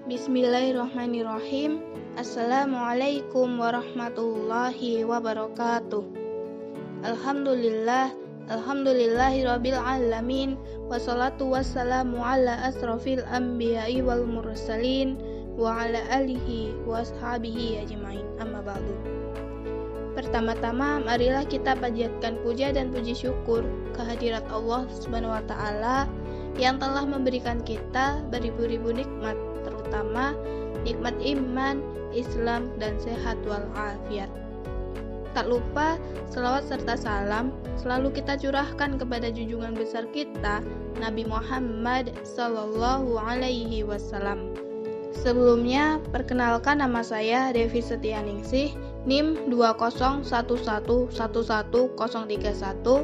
Bismillahirrahmanirrahim. Assalamualaikum warahmatullahi wabarakatuh. Alhamdulillahirabbil alamin. Wassalatu wassalamu ala asrofil anbiya'i wal mursalin wa ala alihi wa ashabihi ajmain. Amma ba'du. Pertama-tama marilah kita panjatkan puja dan puji syukur kehadirat Allah Subhanahu wa taala yang telah memberikan kita beribu-ribu nikmat, terutama nikmat iman, Islam, dan sehat walafiat. Tak lupa selawat serta salam selalu kita curahkan kepada junjungan besar kita, Nabi Muhammad Sallallahu Alaihi Wasallam. Sebelumnya, perkenalkan nama saya Devi Setianingsih, NIM 20111111031,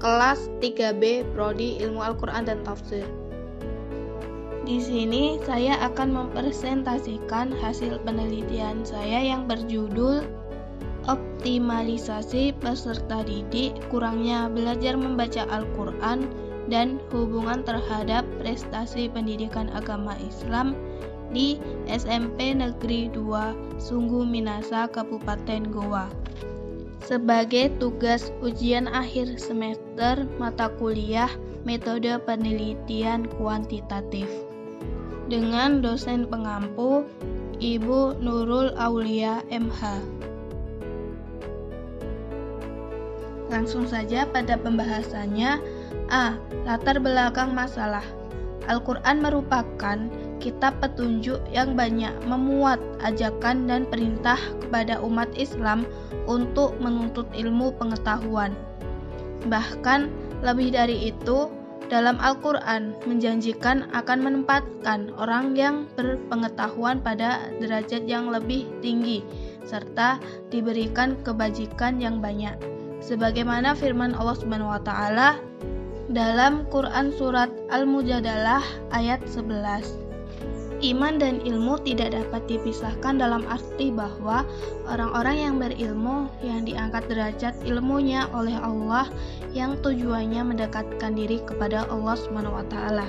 kelas 3B, Prodi Ilmu Al-Quran dan Tafsir. Di sini saya akan mempresentasikan hasil penelitian saya yang berjudul Optimalisasi Peserta Didik Kurangnya Belajar Membaca Al-Quran dan Hubungan Terhadap Prestasi Pendidikan Agama Islam di SMP Negeri 2 Sungguh Minasa, Kabupaten Goa. Sebagai tugas ujian akhir semester mata kuliah metode penelitian kuantitatif dengan dosen pengampu Ibu Nurul Aulia MH. Langsung saja pada pembahasannya. A. Latar belakang masalah. Al-Quran merupakan kitab petunjuk yang banyak memuat ajakan dan perintah kepada umat Islam untuk menuntut ilmu pengetahuan. Bahkan lebih dari itu, dalam Al-Quran menjanjikan akan menempatkan orang yang berpengetahuan pada derajat yang lebih tinggi serta diberikan kebajikan yang banyak. Sebagaimana firman Allah Subhanahu wa taala dalam Quran surat Al-Mujadalah ayat 11. Iman dan ilmu tidak dapat dipisahkan dalam arti bahwa orang-orang yang berilmu yang diangkat derajat ilmunya oleh Allah yang tujuannya mendekatkan diri kepada Allah Subhanahu wa taala.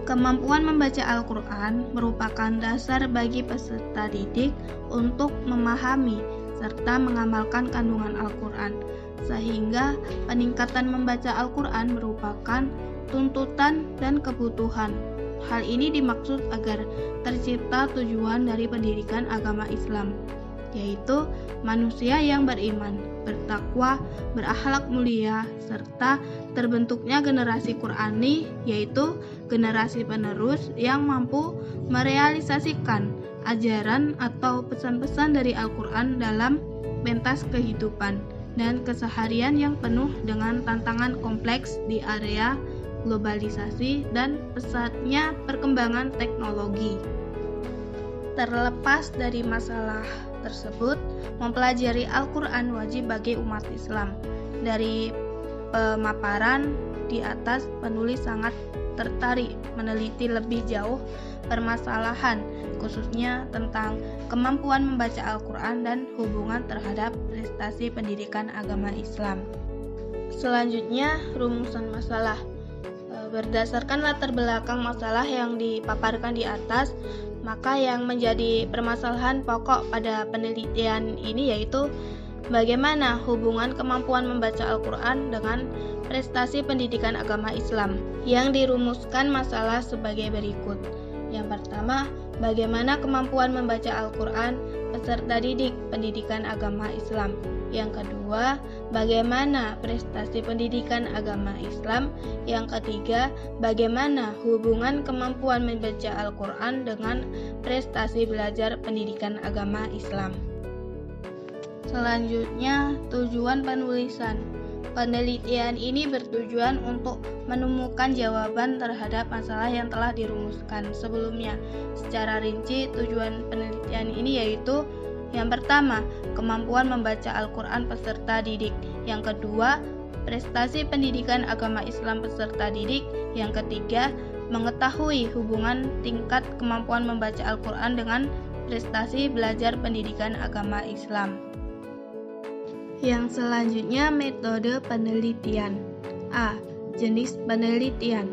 Kemampuan membaca Al-Quran merupakan dasar bagi peserta didik untuk memahami serta mengamalkan kandungan Al-Quran, sehingga peningkatan membaca Al-Quran merupakan tuntutan dan kebutuhan. Hal ini dimaksud agar tercipta tujuan dari pendidikan agama Islam, yaitu manusia yang beriman, bertakwa, berakhlak mulia, serta terbentuknya generasi Qurani, yaitu generasi penerus yang mampu merealisasikan ajaran atau pesan-pesan dari Al-Quran dalam pentas kehidupan dan keseharian yang penuh dengan tantangan kompleks di area globalisasi dan pesatnya perkembangan teknologi. Terlepas dari masalah tersebut, mempelajari Al-Quran wajib bagi umat Islam. Dari pemaparan di atas, penulis sangat tertarik meneliti lebih jauh permasalahan, khususnya tentang kemampuan membaca Al-Quran dan hubungan terhadap prestasi pendidikan agama Islam. Selanjutnya, rumusan masalah. Berdasarkan latar belakang masalah yang dipaparkan di atas, maka yang menjadi permasalahan pokok pada penelitian ini yaitu bagaimana hubungan kemampuan membaca Al-Quran dengan prestasi pendidikan agama Islam, yang dirumuskan masalah sebagai berikut. Yang pertama, bagaimana kemampuan membaca Al-Quran peserta didik pendidikan agama Islam. Yang kedua, bagaimana prestasi pendidikan agama Islam. Yang ketiga, bagaimana hubungan kemampuan membaca Al-Quran dengan prestasi belajar pendidikan agama Islam. Selanjutnya, tujuan penulisan. Penelitian ini bertujuan untuk menemukan jawaban terhadap masalah yang telah dirumuskan sebelumnya. Secara rinci, tujuan penelitian ini yaitu: yang pertama, kemampuan membaca Al-Quran peserta didik. Yang kedua, prestasi pendidikan agama Islam peserta didik. Yang ketiga, mengetahui hubungan tingkat kemampuan membaca Al-Quran dengan prestasi belajar pendidikan agama Islam. Yang selanjutnya, metode penelitian. A. Jenis penelitian.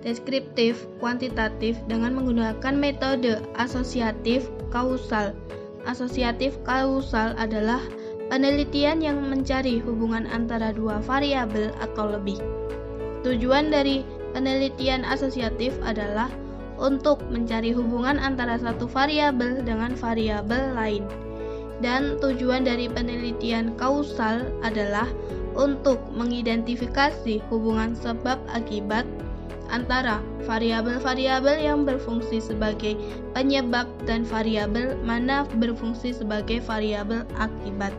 deskriptif, kuantitatif dengan menggunakan metode asosiatif kausal. Asosiatif kausal adalah penelitian yang mencari hubungan antara dua variabel atau lebih. Tujuan dari penelitian asosiatif adalah untuk mencari hubungan antara satu variabel dengan variabel lain. Dan tujuan dari penelitian kausal adalah untuk mengidentifikasi hubungan sebab akibat antara variabel-variabel yang berfungsi sebagai penyebab dan variabel mana berfungsi sebagai variabel akibat.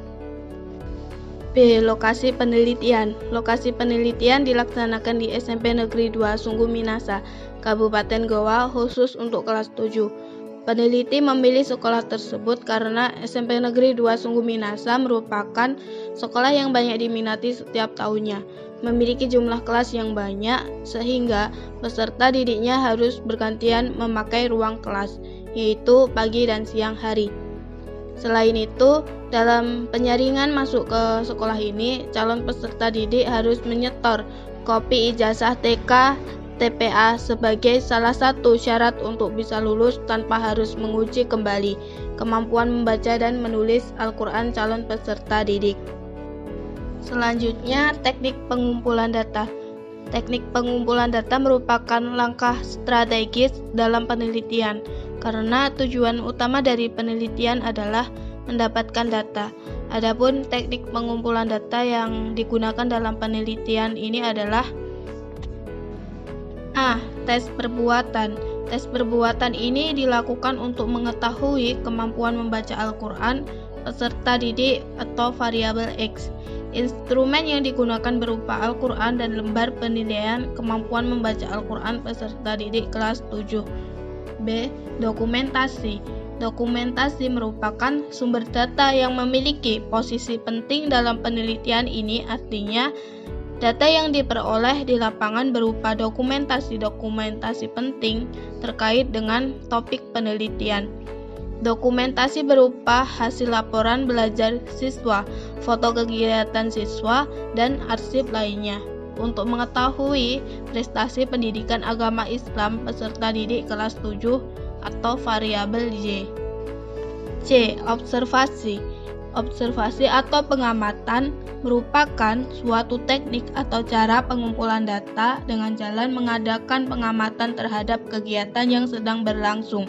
B. Lokasi penelitian. Lokasi penelitian dilaksanakan di SMP Negeri 2 Sungguh Minasa, Kabupaten Goa, khusus untuk kelas 7. Peneliti memilih sekolah tersebut karena SMP Negeri 2 Sungguh Minasa merupakan sekolah yang banyak diminati setiap tahunnya, memiliki jumlah kelas yang banyak, sehingga peserta didiknya harus bergantian memakai ruang kelas, yaitu pagi dan siang hari. Selain itu, dalam penyaringan masuk ke sekolah ini, calon peserta didik harus menyetor kopi ijazah TK, TPA sebagai salah satu syarat untuk bisa lulus tanpa harus menguji kembali kemampuan membaca dan menulis Al-Quran calon peserta didik. Selanjutnya, teknik pengumpulan data. Teknik pengumpulan data merupakan langkah strategis dalam penelitian, karena tujuan utama dari penelitian adalah mendapatkan data. Adapun teknik pengumpulan data yang digunakan dalam penelitian ini adalah A. Tes perbuatan. Tes perbuatan ini dilakukan untuk mengetahui kemampuan membaca Al-Quran peserta didik atau variabel X. Instrumen yang digunakan berupa Al-Quran dan lembar penilaian kemampuan membaca Al-Quran peserta didik kelas 7. B. Dokumentasi. Dokumentasi merupakan sumber data yang memiliki posisi penting dalam penelitian ini, artinya data yang diperoleh di lapangan berupa dokumentasi-dokumentasi penting terkait dengan topik penelitian. Dokumentasi berupa hasil laporan belajar siswa, foto kegiatan siswa, dan arsip lainnya. Untuk mengetahui prestasi pendidikan agama Islam peserta didik kelas 7 atau variabel Y. C. Observasi. Observasi atau pengamatan merupakan suatu teknik atau cara pengumpulan data dengan jalan mengadakan pengamatan terhadap kegiatan yang sedang berlangsung.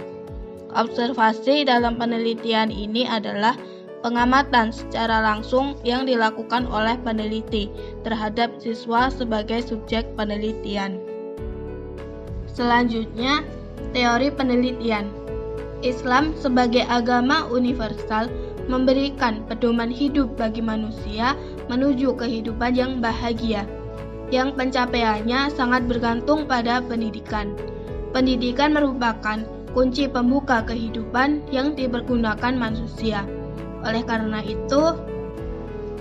Observasi dalam penelitian ini adalah pengamatan secara langsung yang dilakukan oleh peneliti terhadap siswa sebagai subjek penelitian. Selanjutnya, teori penelitian. Islam sebagai agama universal memberikan pedoman hidup bagi manusia menuju kehidupan yang bahagia, yang pencapaiannya sangat bergantung pada pendidikan. Pendidikan merupakan kunci pembuka kehidupan yang dipergunakan manusia. Oleh karena itu,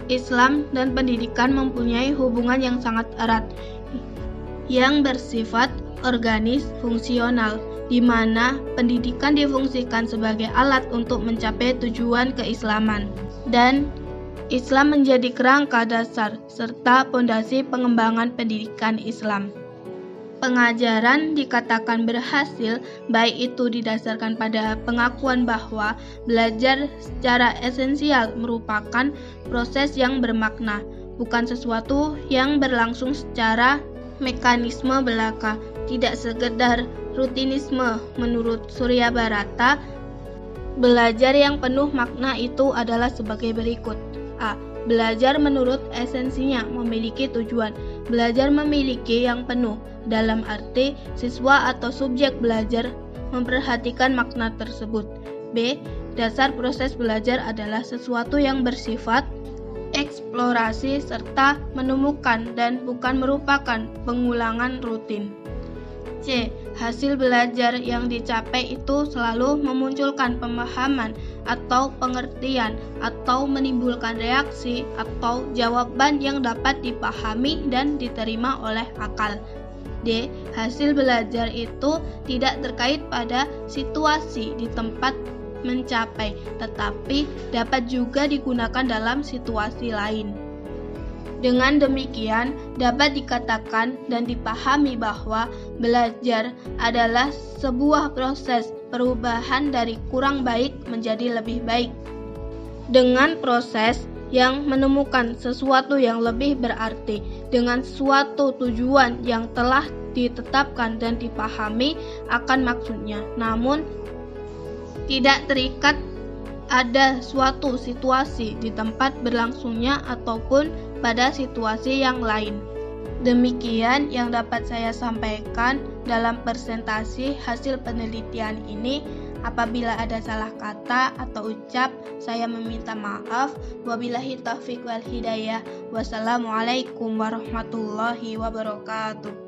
Islam dan pendidikan mempunyai hubungan yang sangat erat, yang bersifat organis fungsional, di mana pendidikan difungsikan sebagai alat untuk mencapai tujuan keislaman, dan Islam menjadi kerangka dasar serta pondasi pengembangan pendidikan Islam. Pengajaran dikatakan berhasil baik itu didasarkan pada pengakuan bahwa belajar secara esensial merupakan proses yang bermakna, bukan sesuatu yang berlangsung secara mekanisme belaka, tidak sekedar rutinisme. Menurut Surya Barata, belajar yang penuh makna itu adalah sebagai berikut. A. Belajar menurut esensinya memiliki tujuan. Belajar memiliki yang penuh, dalam arti siswa atau subjek belajar memperhatikan makna tersebut. B. Dasar proses belajar adalah sesuatu yang bersifat eksplorasi serta menemukan dan bukan merupakan pengulangan rutin. C. Hasil belajar yang dicapai itu selalu memunculkan pemahaman atau pengertian atau menimbulkan reaksi atau jawaban yang dapat dipahami dan diterima oleh akal. D. Hasil belajar itu tidak terkait pada situasi di tempat mencapai, tetapi dapat juga digunakan dalam situasi lain. Dengan demikian, dapat dikatakan dan dipahami bahwa belajar adalah sebuah proses perubahan dari kurang baik menjadi lebih baik. Dengan proses yang menemukan sesuatu yang lebih berarti, dengan suatu tujuan yang telah ditetapkan dan dipahami akan maksudnya, namun tidak terikat ada suatu situasi di tempat berlangsungnya ataupun pada situasi yang lain. Demikian yang dapat saya sampaikan dalam presentasi hasil penelitian ini. Apabila ada salah kata atau ucap, saya meminta maaf. Wabillahi taufiq wal hidayah. Wassalamualaikum warahmatullahi wabarakatuh.